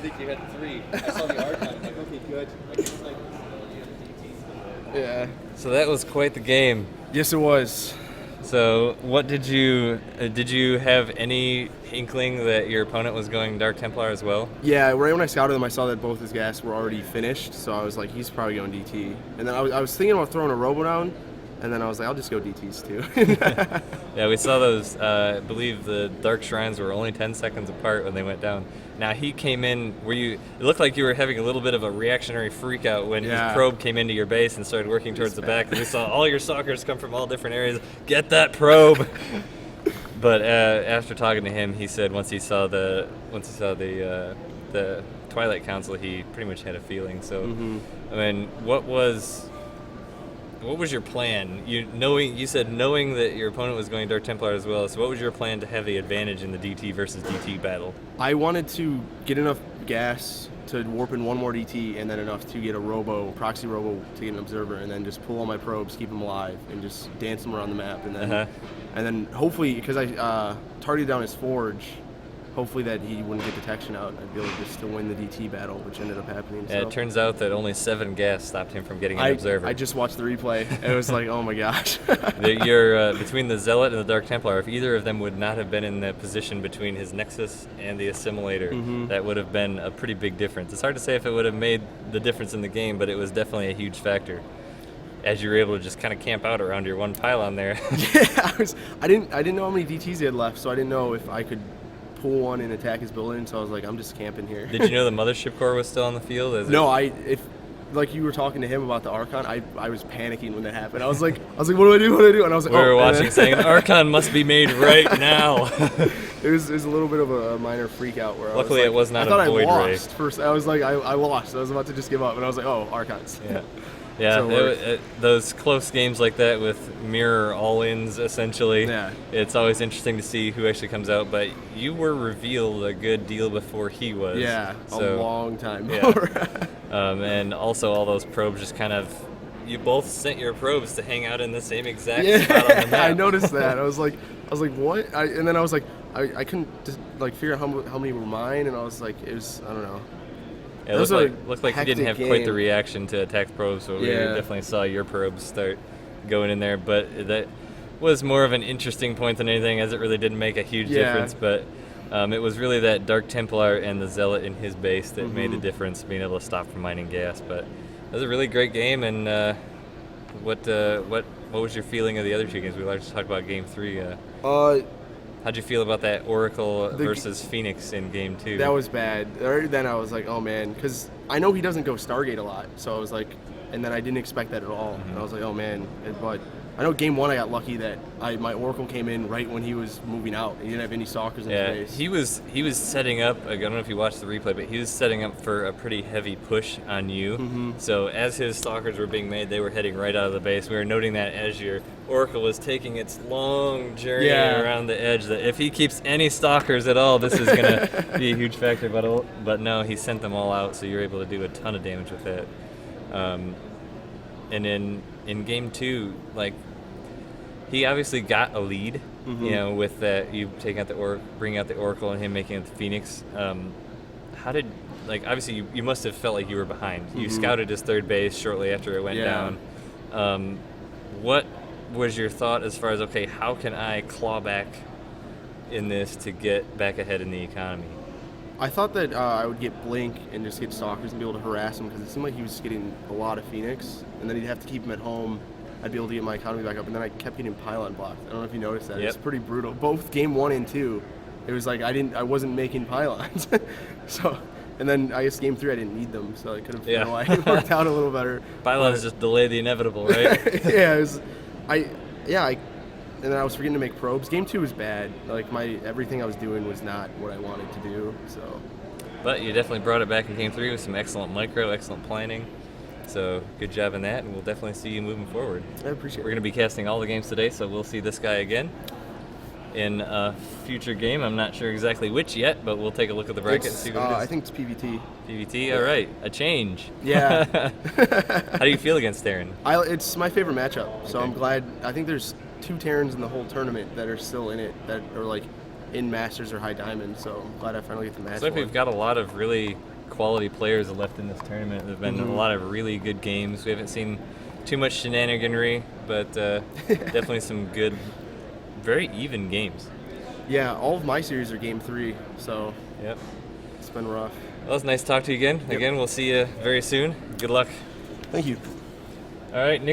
think you had 3. I saw the Archon. I'm like, okay, good. I guess like Yeah. So that was quite the game. Yes, it was. So what did you have any inkling that your opponent was going Dark Templar as well? Yeah, right when I scouted him, I saw that both his gas were already finished, so I was like, he's probably going DT. And then I was thinking about throwing a Robo down, and then I was like, I'll just go DTs too. Yeah, we saw those. I believe the Dark Shrines were only 10 seconds apart when they went down. Now he came in. It looked like you were having a little bit of a reactionary freak out when his probe came into your base and started working towards the back. And we saw all your stalkers come from all different areas. Get that probe! But after talking to him, he said once he saw the Twilight Council, he pretty much had a feeling. So, I mean, what was your plan? You said knowing that your opponent was going Dark Templar as well. So what was your plan to have the advantage in the DT versus DT battle? I wanted to get enough gas to warp in one more DT, and then enough to get a proxy robo to get an observer, and then just pull all my probes, keep them alive, and just dance them around the map, and then hopefully, because I targeted down his forge, hopefully that he wouldn't get detection out, I'd be able just to win the DT battle, which ended up happening. Yeah, so. It turns out that only 7 gas stopped him from getting an observer. I just watched the replay. It was like, oh my gosh. Between the Zealot and the Dark Templar, if either of them would not have been in the position between his Nexus and the Assimilator, that would have been a pretty big difference. It's hard to say if it would have made the difference in the game, but it was definitely a huge factor, as you were able to just kind of camp out around your one pylon there. Yeah, I didn't know how many DTs he had left, so I didn't know if I could pull one and attack his building, so I was like, I'm just camping here. Did you know the Mothership Core was still on the field? No, like you were talking to him about the Archon, I was panicking when that happened. I was like, what do I do? And I was like, we were watching saying, an Archon must be made right now. It was a little bit of a minor freak out where luckily I it was not I thought a void I ray. lost first. I was like, I lost. I was about to just give up, and I was like, oh, Archons. Yeah. Yeah, So those close games like that with mirror all-ins, essentially, it's always interesting to see who actually comes out. But you were revealed a good deal before he was. Yeah, so, a long time before. Yeah. And also all those probes just kind of, you both sent your probes to hang out in the same exact spot on the map. I noticed that. I was like, what? And then I was like, I couldn't just, like figure out how many were mine, and I was like, it was, I don't know. It looked like you didn't have quite the reaction to attack probes, so we definitely saw your probes start going in there. But that was more of an interesting point than anything, as it really didn't make a huge difference. But it was really that Dark Templar and the Zealot in his base that made the difference, being able to stop from mining gas. But it was a really great game. And what was your feeling of the other 2 games? We like to talk about Game 3. How'd you feel about that Oracle versus Phoenix in Game 2? That was bad. Then I was like, oh man, because I know he doesn't go Stargate a lot, so I was like, and then I didn't expect that at all. And I was like, oh man. But I know Game 1 I got lucky that my Oracle came in right when he was moving out. He didn't have any stalkers in his base. He was setting up, I don't know if you watched the replay, but he was setting up for a pretty heavy push on you. So as his stalkers were being made, they were heading right out of the base. We were noting that as your Oracle was taking its long journey around the edge, that if he keeps any stalkers at all, this is going to be a huge factor. But no, he sent them all out, so you were able to do a ton of damage with that. And in Game 2, like, he obviously got a lead, you know, with that, you taking out bringing out the Oracle and him making it the Phoenix. How did, like, obviously you must have felt like you were behind. You scouted his third base shortly after it went down. What was your thought as far as, okay, how can I claw back in this to get back ahead in the economy? I thought that I would get Blink and just get stalkers and be able to harass him, because it seemed like he was getting a lot of Phoenix, and then he'd have to keep him at home. I'd be able to get my economy back up, and then I kept getting pylon blocked. I don't know if you noticed that. It was pretty brutal. Both Game 1 and 2, it was like I wasn't making pylons. So, and then I guess Game 3 I didn't need them, so I could have it worked out a little better. Pylons just delay the inevitable, right? And then I was forgetting to make probes. Game 2 was bad. Like, everything I was doing was not what I wanted to do. So, but you definitely brought it back in Game 3 with some excellent micro, excellent planning. So good job in that, and we'll definitely see you moving forward. I appreciate it. We're going to be casting all the games today, so we'll see this guy again in a future game. I'm not sure exactly which yet, but we'll take a look at the bracket and see what it is. I think it's PVT. PVT, all right. A change. Yeah. How do you feel against Terran? It's my favorite matchup, so I'm glad. I think there's 2 Terrans in the whole tournament that are still in it, that are like in Masters or High Diamond, so I'm glad I finally get the match. Looks like we've got a lot of really quality players left in this tournament. There have been a lot of really good games. We haven't seen too much shenaniganry, but definitely some good, very even games. Yeah, all of my series are game 3, so yep, it's been rough. Well, it was nice to talk to you again. Yep. Again, we'll see you very soon. Good luck. Thank you. All right, Nick.